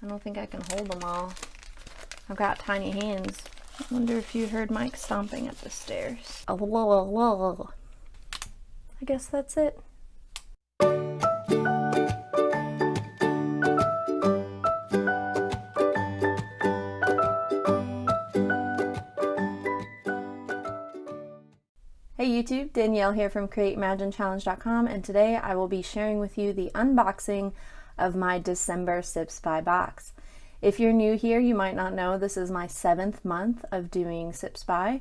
I don't think I can hold them all. I've got tiny hands. I wonder if you heard Mike stomping up the stairs. I guess that's it. Hey YouTube, Danielle here from CreateImagineChallenge.com, and today I will be sharing with you the unboxing of my December sipsby box. If you're new here, you might not know this is my 7th month of doing sipsby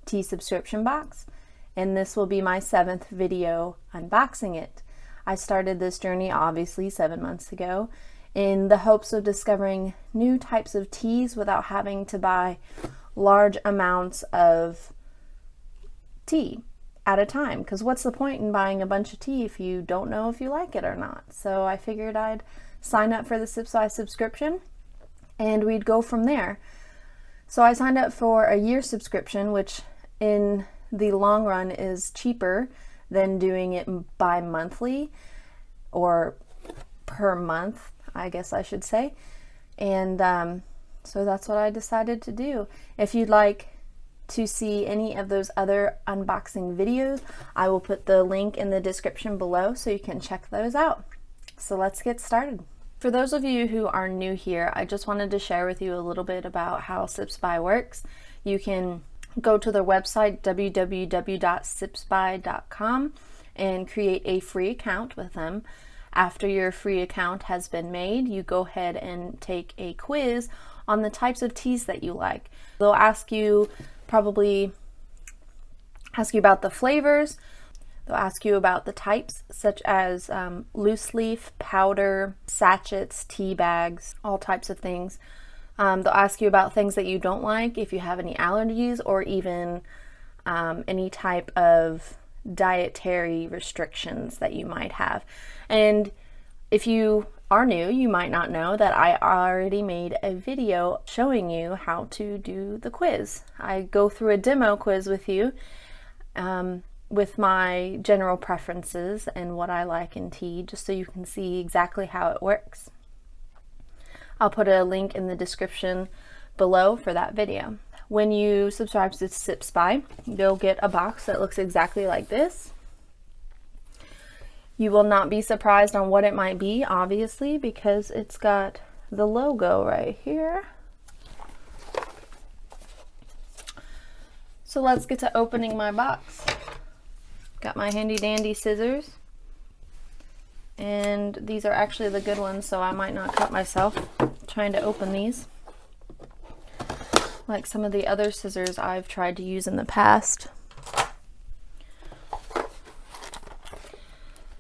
tea subscription box, and this will be my 7th video unboxing it. I started this journey obviously 7 months ago in the hopes of discovering new types of teas without having to buy large amounts of tea at a time, because what's the point in buying a bunch of tea if you don't know if you like it or not? So I figured I'd sign up for the sipsby subscription and we'd go from there. So I signed up for a year subscription, which in the long run is cheaper than doing it bi-monthly or per month, I guess I should say. And so that's what I decided to do. If you'd like to see any of those other unboxing videos, I will put the link in the description below so you can check those out. So let's get started. For those of you who are new here, I just wanted to share with you a little bit about how sipsby works. You can go to their website, www.sipsby.com, and create a free account with them. After your free account has been made, you go ahead and take a quiz on the types of teas that you like. They'll probably ask you about the flavors. They'll ask you about the types, such as loose leaf, powder, sachets, tea bags, all types of things. They'll ask you about things that you don't like, if you have any allergies, or even any type of dietary restrictions that you might have. And if you are new, you might not know that I already made a video showing you how to do the quiz. I go through a demo quiz with you with my general preferences and what I like in tea, just so you can see exactly how it works. I'll put a link in the description below for that video. When you subscribe to sipsby, you'll get a box that looks exactly like this. You will not be surprised on what it might be, obviously, because it's got the logo right here. So let's get to opening my box. Got my handy dandy scissors, and these are actually the good ones, so I might not cut myself trying to open these like some of the other scissors I've tried to use in the past.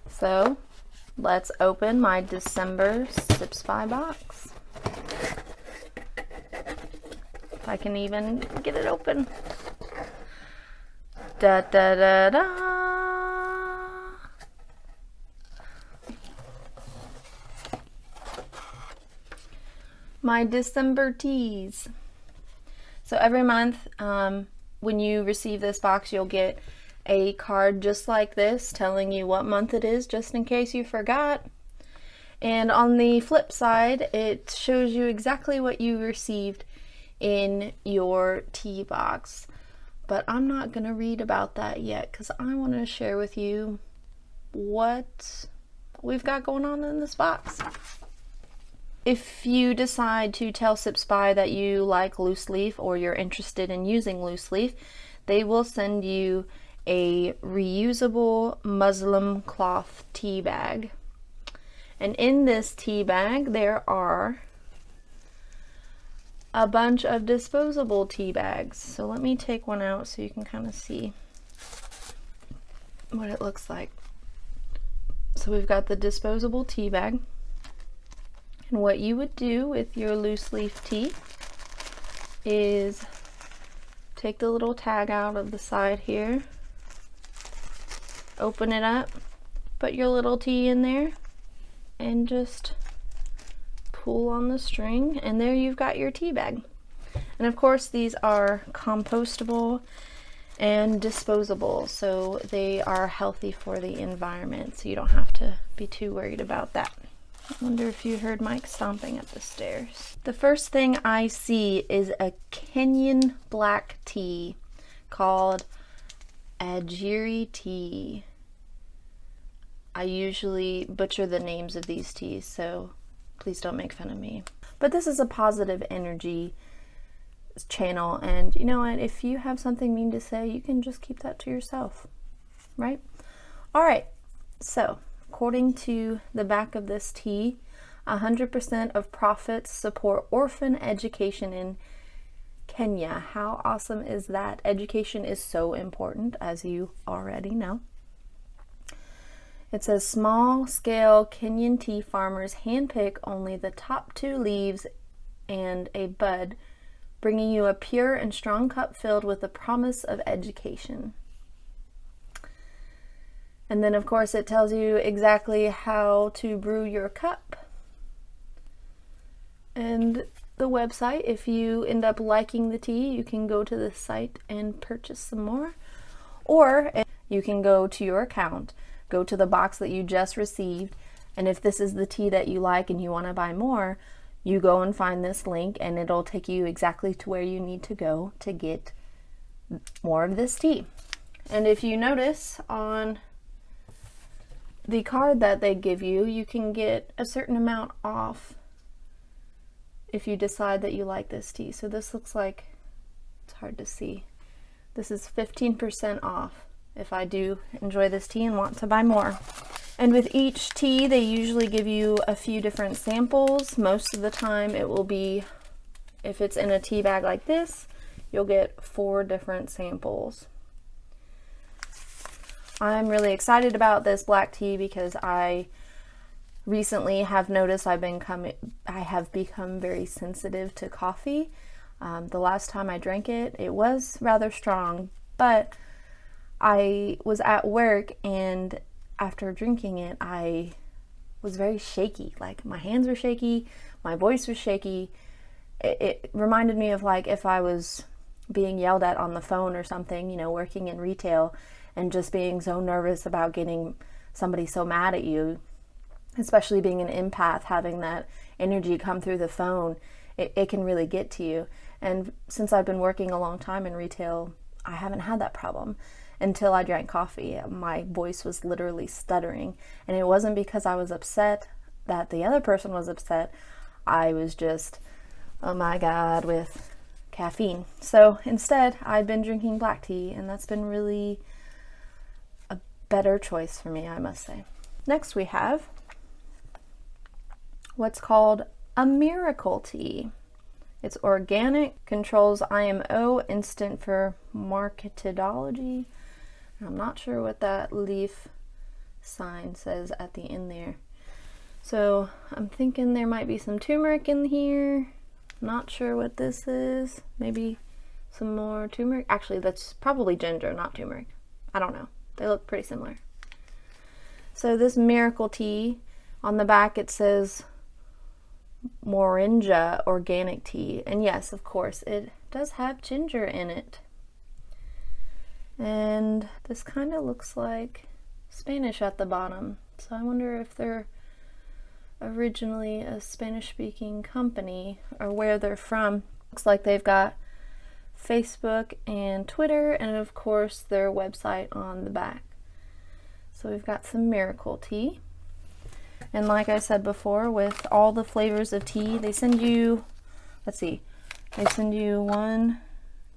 So let's open my December sipsby box. If I can even get it open. Da da da da. My December teas. So every month when you receive this box, you'll get a card just like this telling you what month it is, just in case you forgot. And on the flip side, it shows you exactly what you received in your tea box. But I'm not going to read about that yet, because I want to share with you what we've got going on in this box. If you decide to tell sipsby that you like loose leaf, or you're interested in using loose leaf, they will send you a reusable muslin cloth tea bag. And in this tea bag there are a bunch of disposable tea bags. So let me take one out so you can kind of see what it looks like. So we've got the disposable tea bag, and what you would do with your loose leaf tea is take the little tag out of the side here, open it up, put your little tea in there, and just pull on the string, and there you've got your tea bag. And of course these are compostable and disposable, so they are healthy for the environment, so you don't have to be too worried about that. I wonder if you heard Mike stomping up the stairs. The first thing I see is a Kenyan black tea called Ajiri tea. I usually butcher the names of these teas, so please don't make fun of me. But this is a positive energy channel, and you know what? If you have something mean to say, you can just keep that to yourself, right? All right, so according to the back of this tea, 100% of profits support orphan education in Kenya. How awesome is that? Education is so important, as you already know. It says small-scale Kenyan tea farmers handpick only the top 2 leaves and a bud, bringing you a pure and strong cup filled with the promise of education. And then, of course, it tells you exactly how to brew your cup. And the website, if you end up liking the tea, you can go to the site and purchase some more. Or you can go to your account, go to the box that you just received, and if this is the tea that you like and you want to buy more, you go and find this link and it'll take you exactly to where you need to go to get more of this tea. And if you notice on the card that they give you, you can get a certain amount off if you decide that you like this tea. So this looks like, it's hard to see, this is 15% off if I do enjoy this tea and want to buy more. And with each tea, they usually give you a few different samples. Most of the time it will be, if it's in a tea bag like this, you'll get 4 different samples. I'm really excited about this black tea because I recently have noticed I have become very sensitive to coffee. The last time I drank it, it was rather strong, but I was at work, and after drinking it, I was very shaky. Like, my hands were shaky, my voice was shaky. It reminded me of like if I was being yelled at on the phone or something, you know, working in retail, and just being so nervous about getting somebody so mad at you, especially being an empath, having that energy come through the phone, it can really get to you. And since I've been working a long time in retail, I haven't had that problem until I drank coffee. My voice was literally stuttering, and it wasn't because I was upset that the other person was upset. I was just, oh my God, with caffeine. So instead, I've been drinking black tea, and that's been really a better choice for me, I must say. Next we have what's called a miracle tea. It's organic, controls IMO, instant for marketology. I'm not sure what that leaf sign says at the end there. So I'm thinking there might be some turmeric in here. Not sure what this is. Maybe some more turmeric. Actually, that's probably ginger, not turmeric. I don't know. They look pretty similar. So this miracle tea, on the back it says Moringa organic tea. And yes, of course, it does have ginger in it. And this kind of looks like Spanish at the bottom. So I wonder if they're originally a Spanish-speaking company or where they're from. Looks like they've got Facebook and Twitter, and of course their website on the back. So we've got some miracle tea. And like I said before, with all the flavors of tea, they send you, let's see, they send you 1,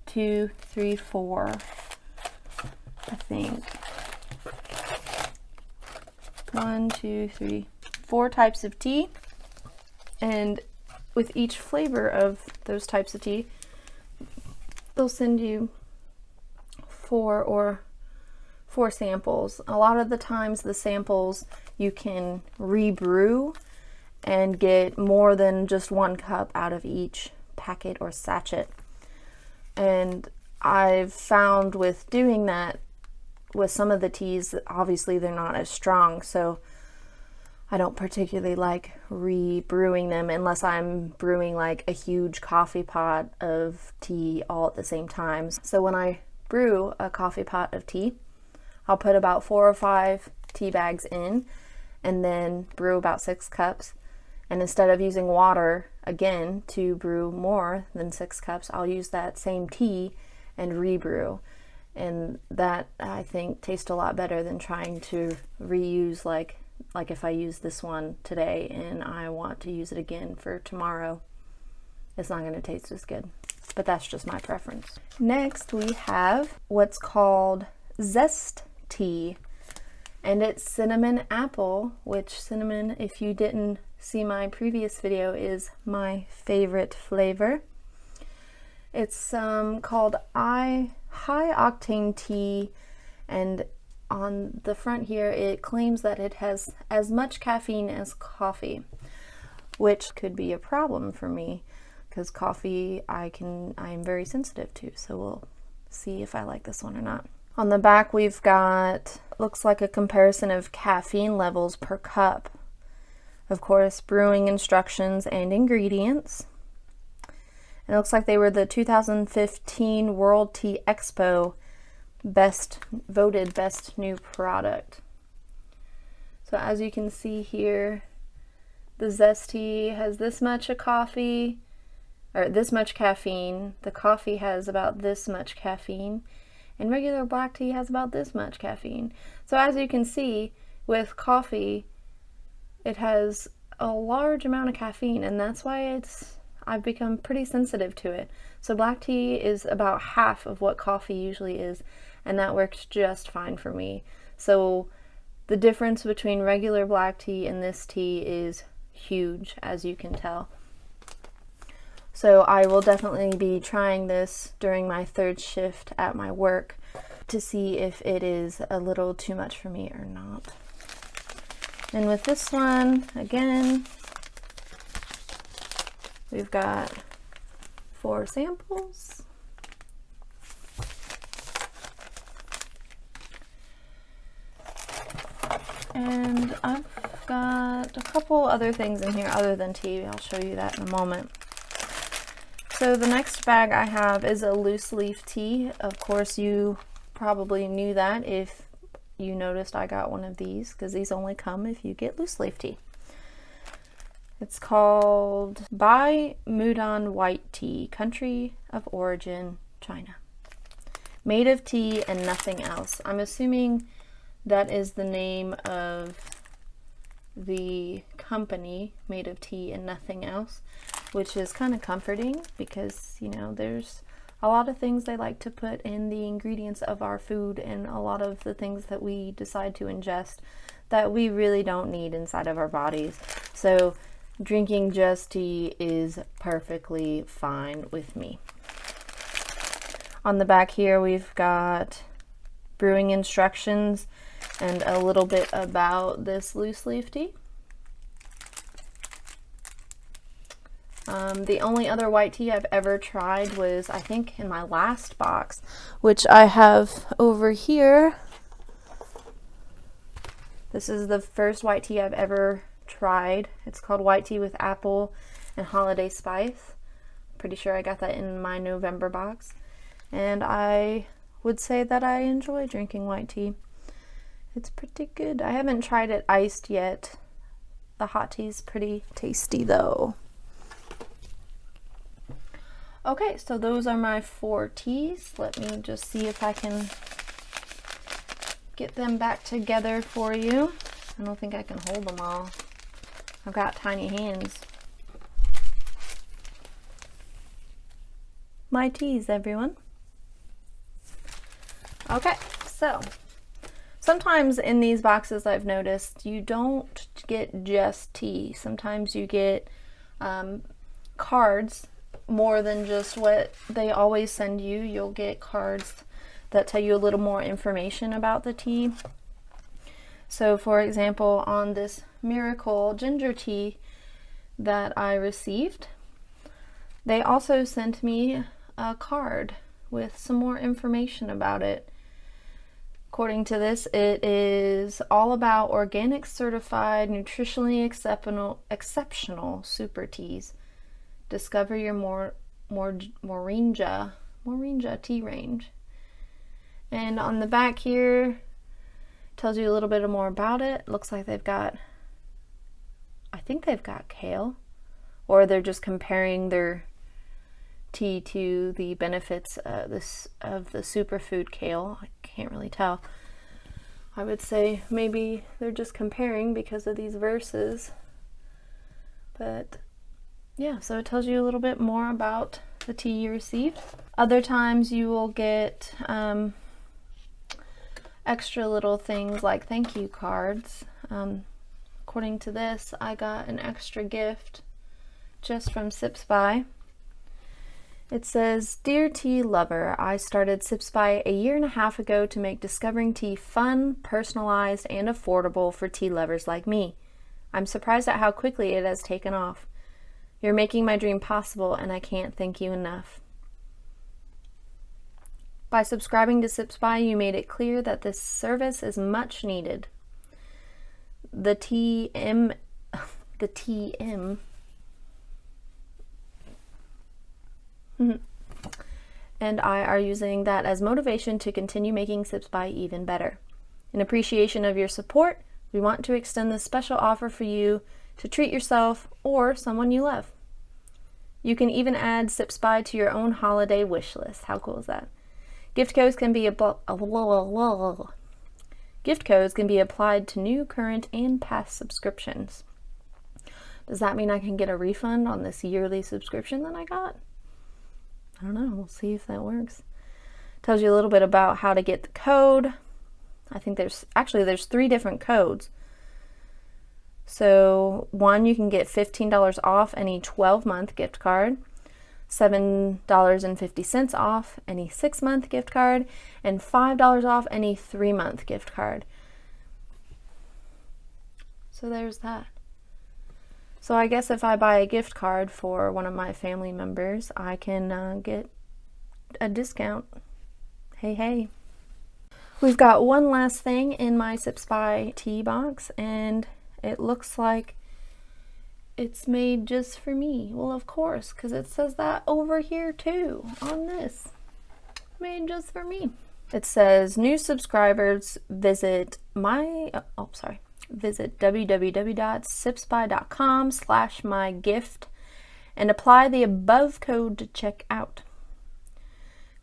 2, 3, 4, I think. 1, 2, 3, 4 types of tea. And with each flavor of those types of tea, they'll send you 4 samples. A lot of the times the samples you can rebrew and get more than just 1 cup out of each packet or sachet. And I've found with doing that, with some of the teas, obviously they're not as strong, so I don't particularly like rebrewing them unless I'm brewing like a huge coffee pot of tea all at the same time. So when I brew a coffee pot of tea, I'll put about 4 or 5 tea bags in and then brew about 6 cups. And instead of using water again to brew more than 6 cups, I'll use that same tea and rebrew. And that, I think, tastes a lot better than trying to reuse, like if I use this one today and I want to use it again for tomorrow, it's not going to taste as good. But that's just my preference. Next, we have what's called Zest Tea. And it's cinnamon apple, which cinnamon, if you didn't see my previous video, is my favorite flavor. It's called high octane tea, and on the front here it claims that it has as much caffeine as coffee, which could be a problem for me because coffee I'm very sensitive to, so we'll see if I like this one or not. On the back we've got, looks like a comparison of caffeine levels per cup. Of course, brewing instructions and ingredients. It looks like they were the 2015 World Tea Expo voted best new product. So as you can see here, the Zest Tea has this much of coffee, or this much caffeine. The coffee has about this much caffeine, and regular black tea has about this much caffeine. So as you can see, with coffee, it has a large amount of caffeine, and that's why I've become pretty sensitive to it. So black tea is about half of what coffee usually is, and that works just fine for me. So the difference between regular black tea and this tea is huge, as you can tell. So I will definitely be trying this during my 3rd shift at my work to see if it is a little too much for me or not. And with this one, again, we've got 4 samples. And I've got a couple other things in here other than tea. I'll show you that in a moment. So the next bag I have is a loose leaf tea. Of course, you probably knew that if you noticed I got one of these, because these only come if you get loose leaf tea. It's called By Mouton White Tea, Country of Origin, China. Made of tea and nothing else. I'm assuming that is the name of the company, Made of Tea and Nothing Else, which is kind of comforting because, you know, there's a lot of things they like to put in the ingredients of our food, and a lot of the things that we decide to ingest that we really don't need inside of our bodies. So drinking just tea is perfectly fine with me. On the back here we've got brewing instructions and a little bit about this loose leaf tea. The only other white tea I've ever tried was, I think, in my last box, which I have over here. This is the first white tea I've ever tried. It's called White Tea with Apple and Holiday Spice. Pretty sure I got that in my November box. And I would say that I enjoy drinking white tea. It's pretty good. I haven't tried it iced yet. The hot tea is pretty tasty though. Okay, so those are my 4 teas. Let me just see if I can get them back together for you. I don't think I can hold them all. I've got tiny hands. My teas, everyone. Okay, so sometimes in these boxes I've noticed you don't get just tea. Sometimes you get cards more than just what they always send you. You'll get cards that tell you a little more information about the tea. So for example, on this Miracle ginger tea that I received, they also sent me a card with some more information about it. According to this, it is all about organic, certified, nutritionally exceptional super teas. Discover your Moringa tea range. And on the back here, tells you a little bit more about it. Looks like they've got, I think they've got kale, or they're just comparing their tea to the benefits of the superfood kale. I can't really tell. I would say maybe they're just comparing because of these verses. But yeah, so it tells you a little bit more about the tea you received. Other times you will get extra little things like thank you cards. According to this, I got an extra gift just from sipsby. It says, "Dear tea lover, I started sipsby a year and a half ago to make discovering tea fun, personalized, and affordable for tea lovers like me. I'm surprised at how quickly it has taken off. You're making my dream possible, and I can't thank you enough. By subscribing to sipsby, you made it clear that this service is much needed. The TM and I are using that as motivation to continue making sipsby even better. In appreciation of your support, we want to extend this special offer for you to treat yourself or someone you love. You can even add sipsby to your own holiday wish list." How cool is that? Gift codes can be applied to new, current, and past subscriptions. Does that mean I can get a refund on this yearly subscription that I got? I don't know. We'll see if that works. Tells you a little bit about how to get the code. I think there's 3 different codes. So one, you can get $15 off any 12-month gift card, $7.50 off any 6-month gift card, and $5 off any 3-month gift card. So there's that. So I guess if I buy a gift card for one of my family members, I can get a discount. Hey. We've got one last thing in my sipsby tea box, and it looks like it's made just for me. Well, of course, because it says that over here too on this. Made just for me. It says new subscribers visit www.sipsby.com/mygift and apply the above code to check out.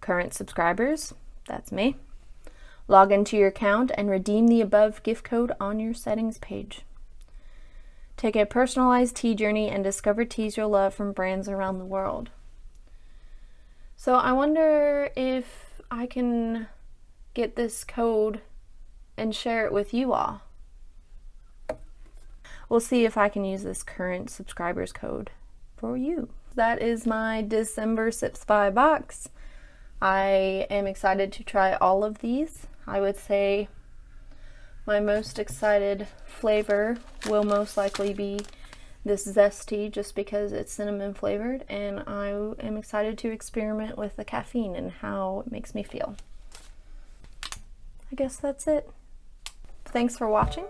Current subscribers, that's me, log into your account and redeem the above gift code on your settings page. Take a personalized tea journey and discover teas you'll love from brands around the world. So I wonder if I can get this code and share it with you all. We'll see if I can use this current subscribers code for you. That is my December sipsby box. I am excited to try all of these. I would say my most excited flavor will most likely be this Zest Tea, just because it's cinnamon flavored, and I am excited to experiment with the caffeine and how it makes me feel. I guess that's it. Thanks for watching.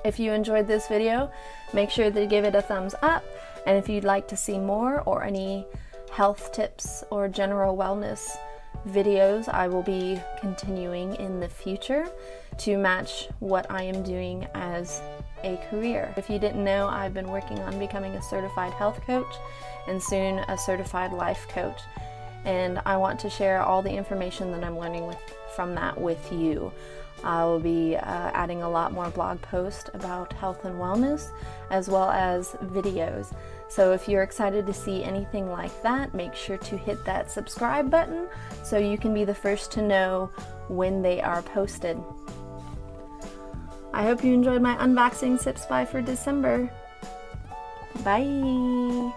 If you enjoyed this video, make sure to give it a thumbs up, and if you'd like to see more or any health tips or general wellness videos, I will be continuing in the future to match what I am doing as a career. If you didn't know, I've been working on becoming a certified health coach and soon a certified life coach, and I want to share all the information that I'm learning from that with you. I will be adding a lot more blog posts about health and wellness, as well as videos. So if you're excited to see anything like that, make sure to hit that subscribe button so you can be the first to know when they are posted. I hope you enjoyed my unboxing sipsby for December. Bye!